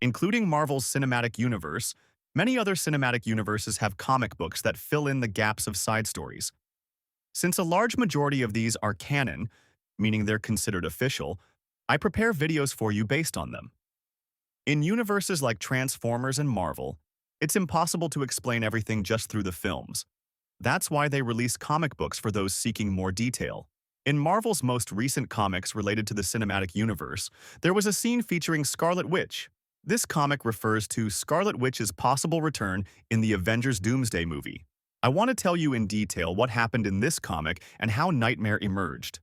Including Marvel's cinematic universe, many other cinematic universes have comic books that fill in the gaps of side stories. Since a large majority of these are canon, meaning they're considered official, I prepare videos for you based on them. In universes like Transformers and Marvel, it's impossible to explain everything just through the films. That's why they release comic books for those seeking more detail. In Marvel's most recent comics related to the cinematic universe, there was a scene featuring Scarlet Witch. This comic refers to Scarlet Witch's possible return in the Avengers Doomsday movie. I want to tell you in detail what happened in this comic and how Nightmare emerged.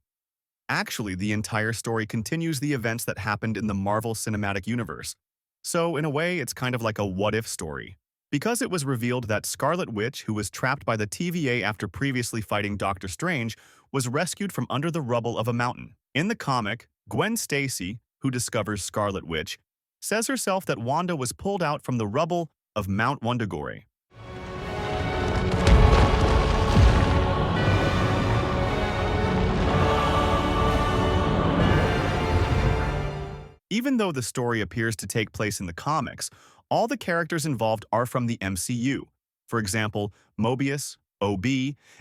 Actually, the entire story continues the events that happened in the Marvel Cinematic Universe. So, in a way, it's kind of like a what-if story. Because it was revealed that Scarlet Witch, who was trapped by the TVA after previously fighting Doctor Strange, was rescued from under the rubble of a mountain. In the comic, Gwen Stacy, who discovers Scarlet Witch, says herself that Wanda was pulled out from the rubble of Mount Wundagore. Even though the story appears to take place in the comics, all the characters involved are from the MCU. For example, Mobius, OB,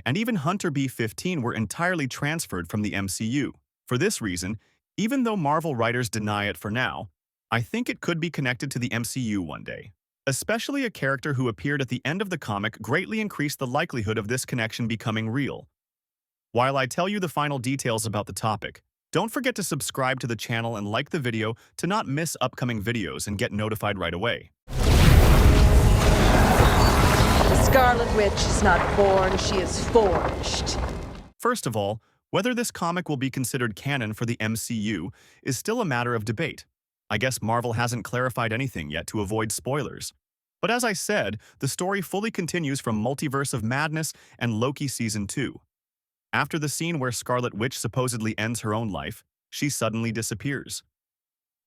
and even Hunter B-15 were entirely transferred from the MCU. For this reason, even though Marvel writers deny it for now, I think it could be connected to the MCU one day. Especially a character who appeared at the end of the comic greatly increased the likelihood of this connection becoming real. While I tell you the final details about the topic, don't forget to subscribe to the channel and like the video to not miss upcoming videos and get notified right away. The Scarlet Witch is not born, she is forged. First of all, whether this comic will be considered canon for the MCU is still a matter of debate. I guess Marvel hasn't clarified anything yet to avoid spoilers. But as I said, the story fully continues from Multiverse of Madness and Loki Season 2. After the scene where Scarlet Witch supposedly ends her own life, she suddenly disappears.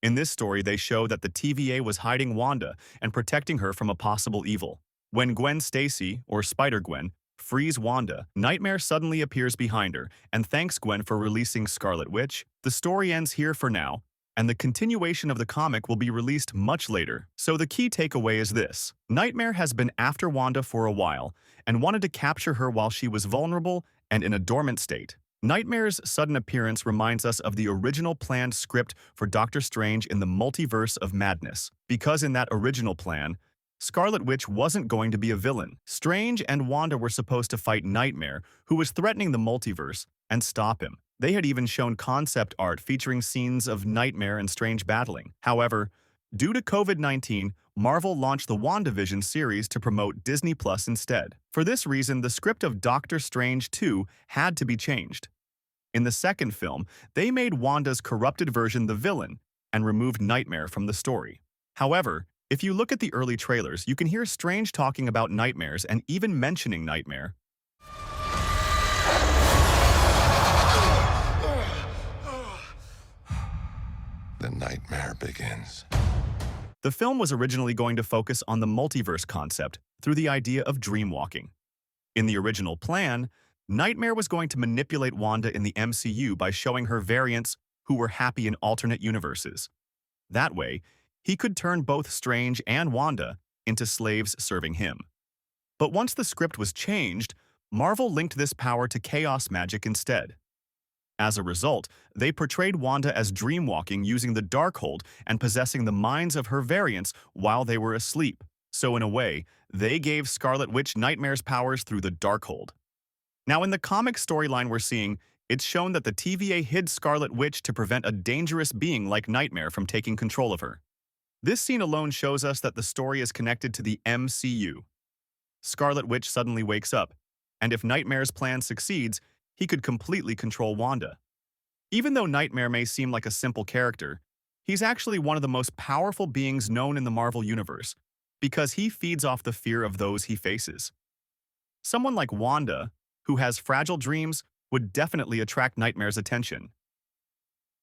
In this story, they show that the TVA was hiding Wanda and protecting her from a possible evil. When Gwen Stacy, or Spider-Gwen, frees Wanda, Nightmare suddenly appears behind her and thanks Gwen for releasing Scarlet Witch. The story ends here for now, and the continuation of the comic will be released much later. So the key takeaway is this: Nightmare has been after Wanda for a while and wanted to capture her while she was vulnerable and in a dormant state. Nightmare's sudden appearance reminds us of the original planned script for Doctor Strange in the Multiverse of Madness, because in that original plan, Scarlet Witch wasn't going to be a villain. Strange and Wanda were supposed to fight Nightmare, who was threatening the multiverse, and stop him. They had even shown concept art featuring scenes of Nightmare and Strange battling. However, due to COVID-19, Marvel launched the WandaVision series to promote Disney Plus instead. For this reason, the script of Doctor Strange 2 had to be changed. In the second film, they made Wanda's corrupted version the villain and removed Nightmare from the story. However, if you look at the early trailers, you can hear Strange talking about nightmares and even mentioning Nightmare. The nightmare begins. The film was originally going to focus on the multiverse concept through the idea of dreamwalking. In the original plan, Nightmare was going to manipulate Wanda in the MCU by showing her variants who were happy in alternate universes. That way, he could turn both Strange and Wanda into slaves serving him. But once the script was changed, Marvel linked this power to chaos magic instead. As a result, they portrayed Wanda as dreamwalking using the Darkhold and possessing the minds of her variants while they were asleep. So in a way, they gave Scarlet Witch Nightmare's powers through the Darkhold. Now in the comic storyline we're seeing, it's shown that the TVA hid Scarlet Witch to prevent a dangerous being like Nightmare from taking control of her. This scene alone shows us that the story is connected to the MCU. Scarlet Witch suddenly wakes up, and if Nightmare's plan succeeds, he could completely control Wanda. Even though Nightmare may seem like a simple character, he's actually one of the most powerful beings known in the Marvel Universe, because he feeds off the fear of those he faces. Someone like Wanda, who has fragile dreams, would definitely attract Nightmare's attention.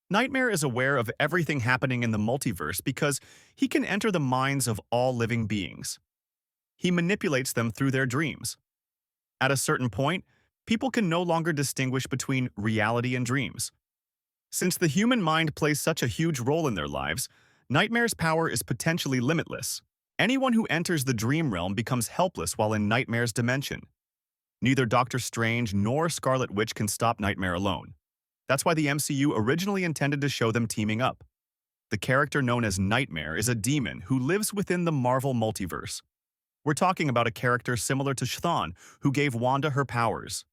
Nightmare is aware of everything happening in the multiverse because he can enter the minds of all living beings. He manipulates them through their dreams. At a certain point, people can no longer distinguish between reality and dreams. Since the human mind plays such a huge role in their lives, Nightmare's power is potentially limitless. Anyone who enters the dream realm becomes helpless while in Nightmare's dimension. Neither Doctor Strange nor Scarlet Witch can stop Nightmare alone. That's why the MCU originally intended to show them teaming up. The character known as Nightmare is a demon who lives within the Marvel multiverse. We're talking about a character similar to Chthon, who gave Wanda her powers.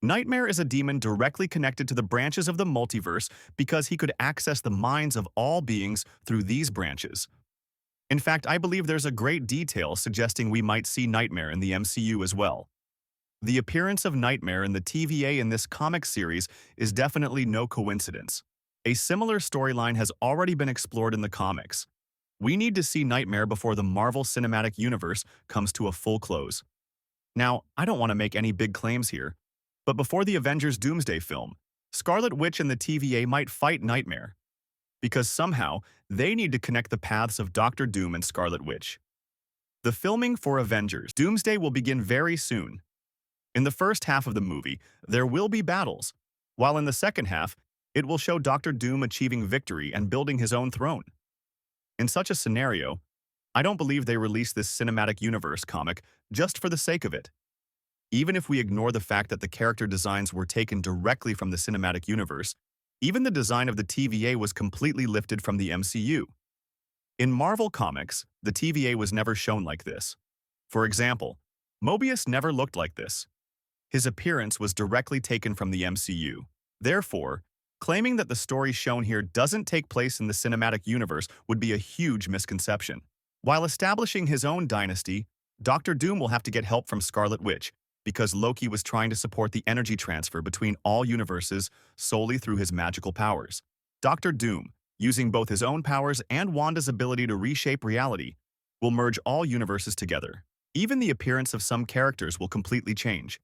Nightmare is a demon directly connected to the branches of the multiverse because he could access the minds of all beings through these branches. In fact, I believe there's a great detail suggesting we might see Nightmare in the MCU as well. The appearance of Nightmare in the TVA in this comic series is definitely no coincidence. A similar storyline has already been explored in the comics. We need to see Nightmare before the Marvel Cinematic Universe comes to a full close. Now, I don't want to make any big claims here, but before the Avengers Doomsday film, Scarlet Witch and the TVA might fight Nightmare, because somehow they need to connect the paths of Doctor Doom and Scarlet Witch. The filming for Avengers Doomsday will begin very soon. In the first half of the movie, there will be battles, while in the second half, it will show Doctor Doom achieving victory and building his own throne. In such a scenario, I don't believe they released this cinematic universe comic just for the sake of it. Even if we ignore the fact that the character designs were taken directly from the cinematic universe, even the design of the TVA was completely lifted from the MCU. In Marvel Comics, the TVA was never shown like this. For example, Mobius never looked like this. His appearance was directly taken from the MCU. Therefore, claiming that the story shown here doesn't take place in the cinematic universe would be a huge misconception. While establishing his own dynasty, Doctor Doom will have to get help from Scarlet Witch, because Loki was trying to support the energy transfer between all universes solely through his magical powers. Doctor Doom, using both his own powers and Wanda's ability to reshape reality, will merge all universes together. Even the appearance of some characters will completely change.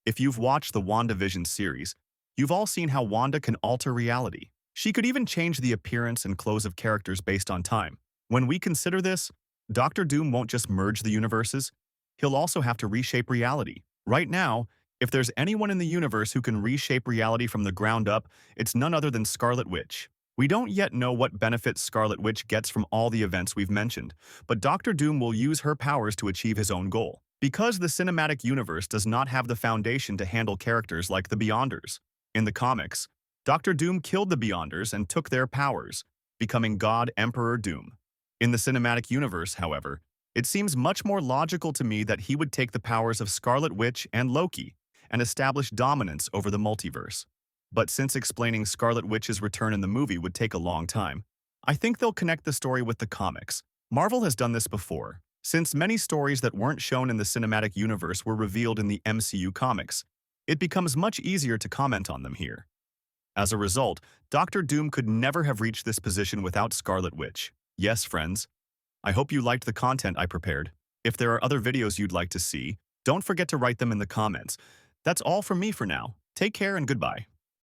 If you've watched the WandaVision series, you've all seen how Wanda can alter reality. She could even change the appearance and clothes of characters based on time. When we consider this, Doctor Doom won't just merge the universes, he'll also have to reshape reality. Right now, if there's anyone in the universe who can reshape reality from the ground up, it's none other than Scarlet Witch. We don't yet know what benefits Scarlet Witch gets from all the events we've mentioned, but Doctor Doom will use her powers to achieve his own goal. Because the cinematic universe does not have the foundation to handle characters like the Beyonders. In the comics, Doctor Doom killed the Beyonders and took their powers, becoming God Emperor Doom. In the cinematic universe, however, it seems much more logical to me that he would take the powers of Scarlet Witch and Loki and establish dominance over the multiverse. But since explaining Scarlet Witch's return in the movie would take a long time, I think they'll connect the story with the comics. Marvel has done this before, since many stories that weren't shown in the cinematic universe were revealed in the MCU comics. It becomes much easier to comment on them here. As a result, Doctor Doom could never have reached this position without Scarlet Witch. Yes, friends, I hope you liked the content I prepared. If there are other videos you'd like to see, don't forget to write them in the comments. That's all from me for now. Take care and goodbye.